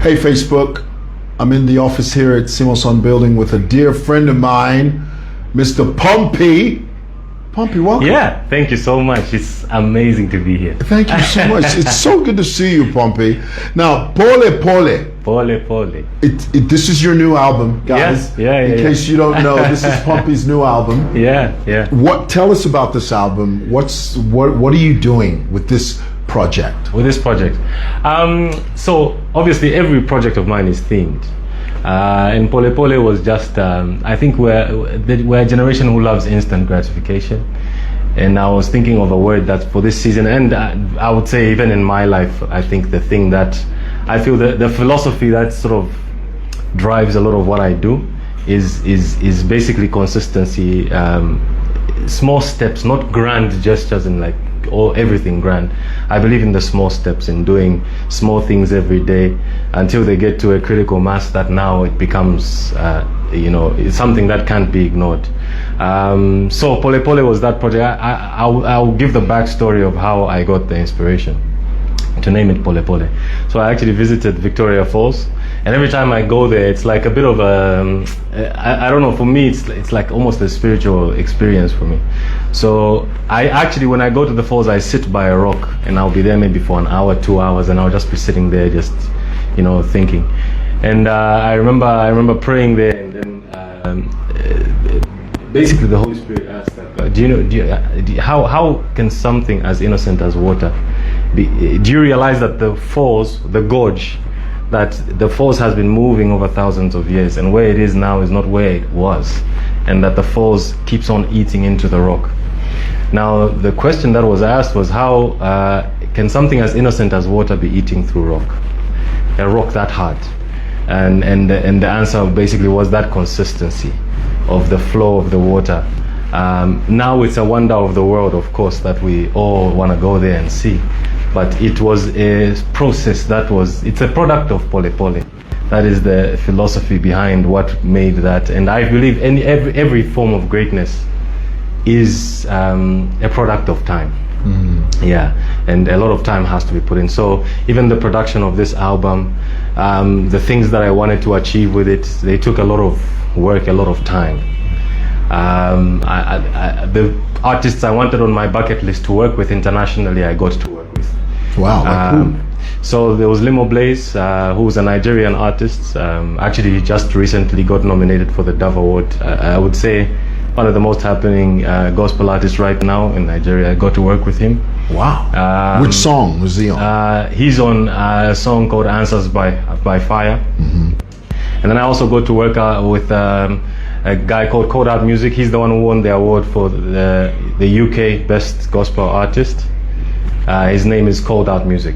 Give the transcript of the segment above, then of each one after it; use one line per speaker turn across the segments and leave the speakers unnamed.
Hey Facebook, I'm in the office here at Simoson Building with a dear friend of mine, Mr. Pompi. Pompi, welcome.
Yeah, thank you so much. It's amazing to be here.
Thank you so much. It's so good to see you, Pompi. Now, Pole Pole.
Pole Pole.
This is your new album, guys.
Yeah.
In case you don't know, this is Pompi's new album.
Yeah.
Tell us about this album. What are you doing with this project?
With this project, so obviously every project of mine is themed. And Pole Pole was just, I think we're a generation who loves instant gratification. And I was thinking of a word that for this season, and I would say even in my life, I think the thing that I feel the philosophy that sort of drives a lot of what I do is basically consistency, small steps, not grand gestures and like everything grand. I believe in the small steps, in doing small things every day until they get to a critical mass that now it becomes it's something that can't be ignored. So Pole Pole was that project. I'll give the backstory of how I got the inspiration to name it Pole Pole. So I actually visited Victoria Falls, and every time I go there, it's like a bit of a, I don't know, for me, it's like almost a spiritual experience for me. So I actually, when I go to the falls, I sit by a rock, and I'll be there maybe for an hour, 2 hours, and I'll just be sitting there just, thinking. And I remember praying there, and then basically the Holy Spirit asked, how can something as innocent as water be? Do you realize that the falls, the gorge, that the falls has been moving over thousands of years, and where it is now is not where it was, and that the falls keeps on eating into the rock? Now the question that was asked was, how can something as innocent as water be eating through rock, a rock that hard? And the answer basically was that consistency of the flow of the water. Now it's a wonder of the world, of course, that we all want to go there and see. But it was a process it's a product of Pole Pole. That is the philosophy behind what made that. And I believe every form of greatness is a product of time. Yeah, and a lot of time has to be put in. So even the production of this album, the things that I wanted to achieve with it, they took a lot of work, a lot of time. The artists I wanted on my bucket list to work with internationally, I got to work with.
Wow.
So there was Limo Blaze, who's a Nigerian artist. Actually, he just recently got nominated for the Dove Award. I would say one of the most happening gospel artists right now in Nigeria. I got to work with him.
Wow. Which song was he on?
He's on a song called Answers by Fire.
Mm-hmm.
And then I also got to work with a guy called Cold Out Music. He's the one who won the award for the UK Best Gospel Artist. His name is Cold Out Music.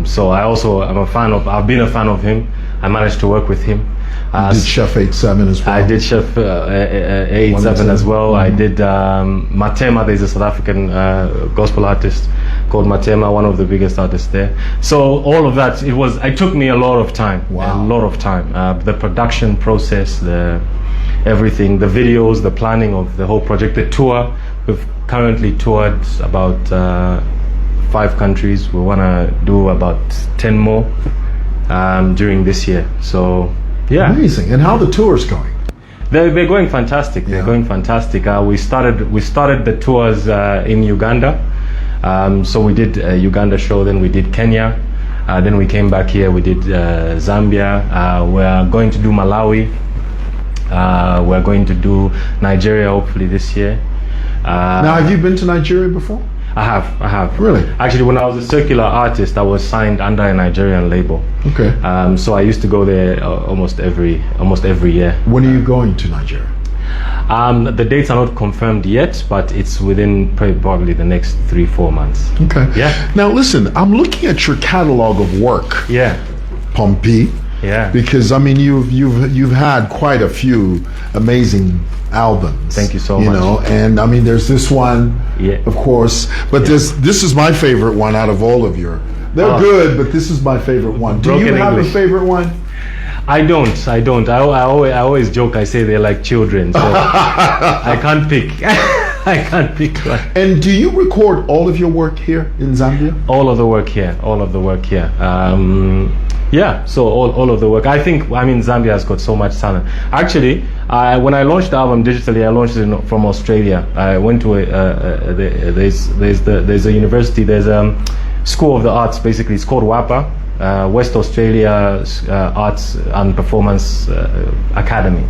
So I've been a fan of him. I managed to work with him.
You did Chef 87 as well.
I did Chef 87 as well. I did Matema. There's a South African gospel artist called Matema, one of the biggest artists there. So all of that, it took me a lot of time.
Wow.
A lot of time. The production process, everything, the videos, the planning of the whole project, the tour. We've currently toured about 5 countries. We want to do about 10 more during this year. So yeah,
amazing. And how the tour's going?
They're going fantastic.
Yeah.
They're going fantastic. We started the tours in Uganda. So we did a Uganda show, then we did Kenya, then we came back here, we did Zambia. We're going to do Malawi. We're going to do Nigeria hopefully this year.
Now, have you been to Nigeria before?
I have.
Really?
Actually, when I was a circular artist, I was signed under a Nigerian label.
Okay.
So I used to go there almost every year.
When are you going to Nigeria?
The dates are not confirmed yet, but it's within probably the next 3-4 months.
Okay.
Yeah.
Now listen, I'm looking at your catalog of work.
Yeah.
Pompi.
Yeah.
Because I mean, you've had quite a few amazing albums.
Thank you so much.
And I mean, there's this one, of course, but this is my favorite one out of all of your. They're good, but this is my favorite one. Do you have a favorite one?
I don't. I always joke. I say they're like children, so I can't pick. I can't pick one.
And do you record all of your work here in Zambia?
All of the work here. Yeah, so all of the work. I mean, Zambia has got so much talent. Actually, when I launched the album digitally, I launched it from Australia. I went to there's a university, there's a school of the arts, basically. It's called WAPA, West Australia Arts and Performance Academy.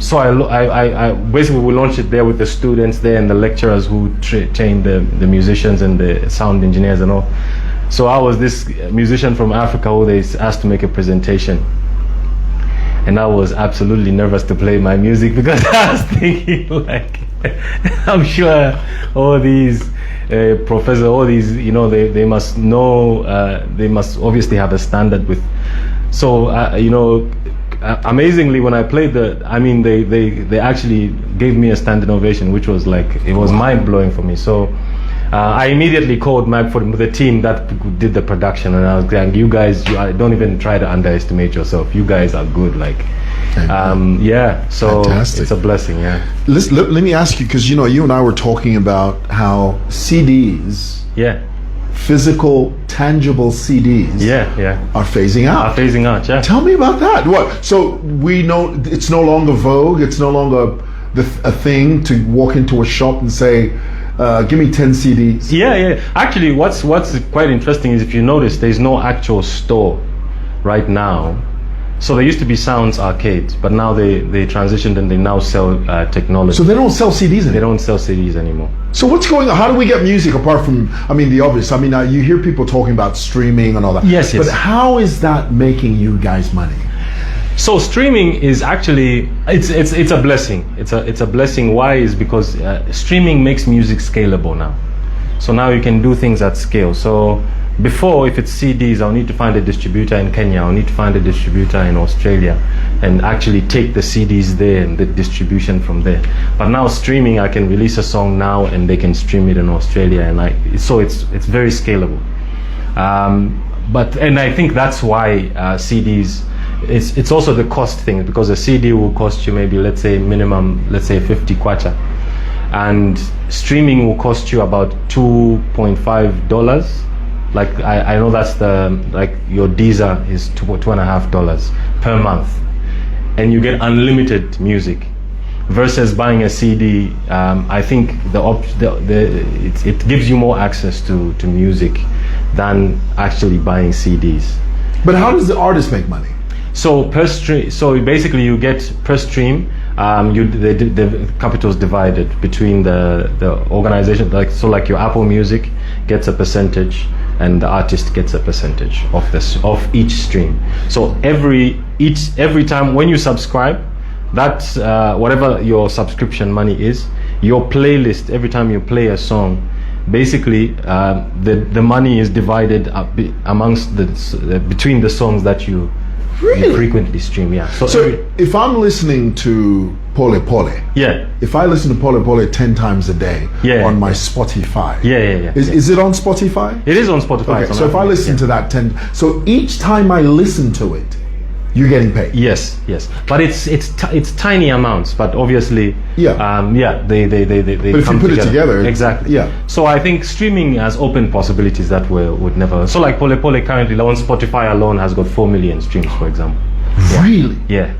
So I basically we launched it there with the students there and the lecturers who trained the musicians and the sound engineers and all. So I was this musician from Africa who they asked to make a presentation, and I was absolutely nervous to play my music because I was thinking like, I'm sure all these professors, all these, you know, they must know, they must obviously have a standard with. So you know. Amazingly, when I played they actually gave me a standing ovation, which was like, it was mind blowing for me. So I immediately called Magford, the team that did the production, and I was like, you guys, don't even try to underestimate yourself. You guys are good. Like, yeah. So fantastic. It's a blessing. Yeah.
Let me ask you, because you know, you and I were talking about how CDs.
Yeah.
Physical, tangible CDs are phasing out.
Yeah.
Tell me about that. What? So we know it's no longer vogue. It's no longer a thing to walk into a shop and say, "Give me 10 CDs."
Yeah. Actually, what's quite interesting is if you notice, there's no actual store right now. So there used to be Sounds Arcades, but now they transitioned and they now sell technology.
So they don't sell CDs anymore?
They don't sell CDs anymore.
So what's going on? How do we get music apart from, I mean, the obvious? I mean, you hear people talking about streaming and all that.
Yes.
But how is that making you guys money?
So streaming is actually, it's a blessing. It's a blessing. Why? Is because streaming makes music scalable now. So now you can do things at scale. So before, if it's CDs, I'll need to find a distributor in Kenya, I'll need to find a distributor in Australia and actually take the CDs there and the distribution from there. But now streaming, I can release a song now and they can stream it in Australia, and so it's very scalable. And I think that's why CDs, it's also the cost thing, because a CD will cost you maybe, let's say 50 kwacha. And streaming will cost you about $2.5. Like I know that's your Deezer is $2.50 per month, and you get unlimited music. Versus buying a CD, I think it gives you more access to music than actually buying CDs.
But how does the artist make money?
So per stream, so basically you get per stream. The capital is divided between the organization, like your Apple Music gets a percentage and the artist gets a percentage of each stream. So every time when you subscribe, that's whatever your subscription money is, your playlist, every time you play a song, basically the money is divided up amongst between the songs that you frequently stream. Yeah.
So if I'm listening to Pole Pole, if I listen to Pole Pole 10 times a day on my Spotify, is it on Spotify?
It is on Spotify.
Okay, so if I listen to that 10, so each time I listen to it, you're getting paid.
Yes, but it's tiny amounts, but obviously, they
but if
come
you put it together,
exactly. So I think streaming has opened possibilities that would never. So like Pole Pole currently on Spotify alone has got 4 million streams, for example.
Really?
Yeah.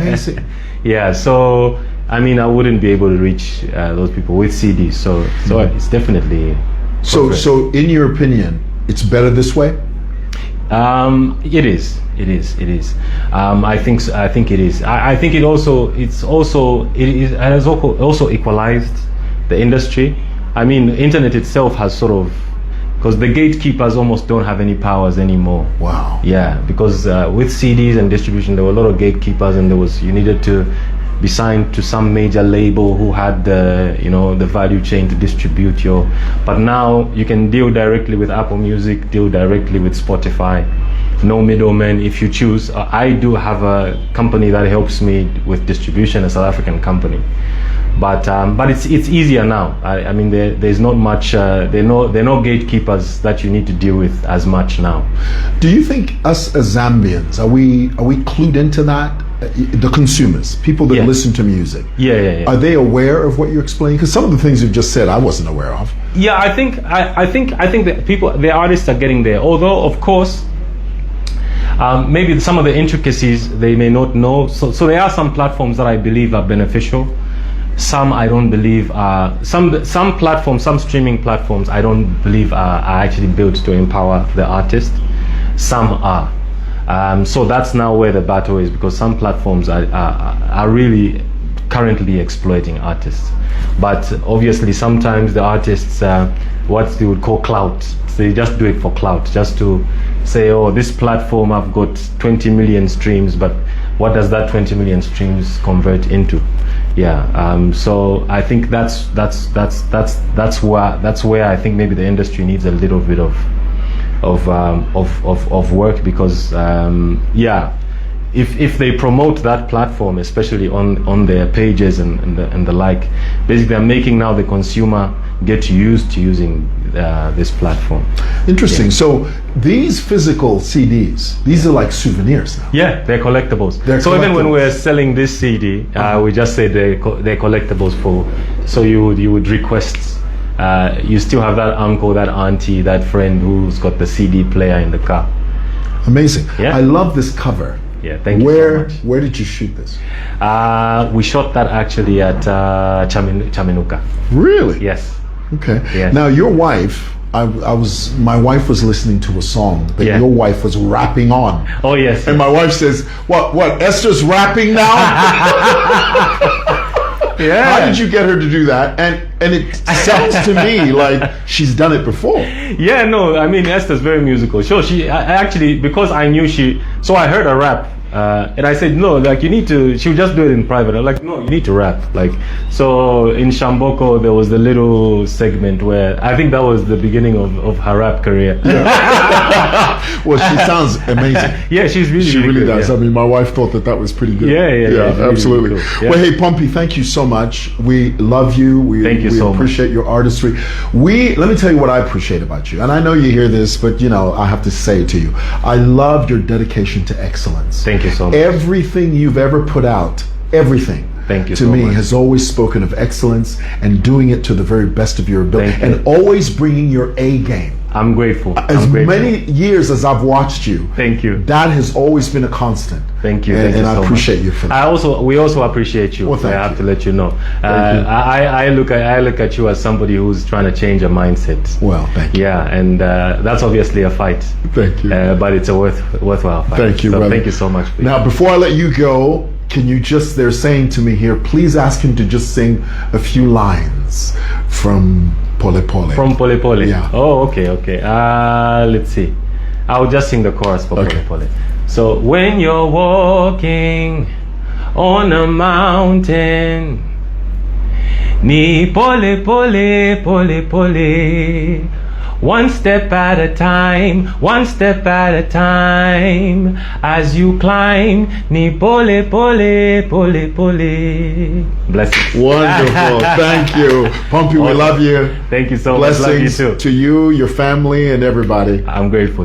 Amazing.
Yeah. So I mean, I wouldn't be able to reach those people with CDs. So it's definitely.
So in your opinion, it's better this way?
It is. I think it is. I think it has also equalized the industry. I mean, the internet itself has sort of, because the gatekeepers almost don't have any powers anymore.
Wow.
Yeah, because with CDs and distribution, there were a lot of gatekeepers, and you needed to be signed to some major label who had the value chain to distribute your. But now you can deal directly with Apple Music, deal directly with Spotify, no middlemen if you choose. I do have a company that helps me with distribution, a South African company, but it's easier now. I mean, there's not much. There are no gatekeepers that you need to deal with as much now.
Do you think us as Zambians are we clued into that? The consumers, people that listen to music, are they aware of what you're explaining? Because some of the things you've just said, I wasn't aware of.
Yeah, I think that the artists are getting there. Although, of course, Maybe some of the intricacies they may not know. So there are some platforms that I believe are beneficial. Some I don't believe are, some platforms, some streaming platforms I don't believe are actually built to empower the artist. Some are. So that's now where the battle is, because some platforms are really currently exploiting artists. But obviously sometimes the artists, what they would call clout, so they just do it for clout, just to say, oh, this platform I've got 20 million streams, but what does that 20 million streams convert into? Yeah, so I think that's where I think maybe the industry needs a little bit of work, because yeah, if they promote that platform, especially on their pages and the like, basically they're making now the consumer get used to using this platform.
Interesting. Yeah. So these physical CDs, these are like souvenirs now.
Yeah, they're collectibles. So even when we're selling this CD, we just say they're collectibles for. So you would request. You still have that uncle, that auntie, that friend who's got the CD player in the car.
Amazing. Yeah. I love this cover.
Yeah, thank you so much.
Where did you shoot this?
We shot that actually at Chaminuka.
Really?
Yes.
Okay.
Yes.
Now your wife, my wife was listening to a song that your wife was rapping on.
Oh yes.
And my wife says, "What? Esther's rapping now?"
Yeah.
How did you get her to do that? And it sounds to me like she's done it before.
Yeah, no, I mean Esther's very musical. Sure, I actually, because I knew so I heard her rap. And I said, no, like you need to, she would just do it in private. I'm like, no, you need to rap. Like, so in Shamboko, there was the little segment where I think that was the beginning of her rap career.
Yeah. Well, she sounds amazing.
Yeah, she really
good, does.
Yeah.
I mean, my wife thought that was pretty good.
Yeah,
absolutely.
Really cool. Yeah.
Well, hey, Pompi, thank you so much. We love you. We appreciate your artistry. Let me tell you what I appreciate about you. And I know you hear this, but I have to say it to you. I love your dedication to excellence.
Thank you so much.
Everything you've ever put out, everything,
thank you
to
so
me
much.
has always spoken of excellence and doing it to the very best of your ability, and always bringing your A game.
I'm grateful.
As many years as I've watched you,
thank you.
That has always been a constant.
Thank you.
And I appreciate you for that.
We also appreciate you.
Well,
I have to let you know. I look at you as somebody who's trying to change a mindset.
Well, thank you.
Yeah, and that's obviously a fight.
Thank you.
But it's a worthwhile fight.
Thank you,
so
brother.
Thank you so much. Please.
Now, before I let you go, can you they're saying to me here, please ask him to just sing a few lines from Pole Pole.
From Pole Pole?
Yeah.
Oh, okay. Let's see. I'll just sing the chorus for Pole Pole. So, when you're walking on a mountain, ni pole pole, pole pole, one step at a time, as you climb, ni pole pole, pole pole. Blessings.
Wonderful. Thank you. Pompi, we love you.
Thank you so
much. Blessings
love you too.
To you, your family, and everybody.
I'm grateful.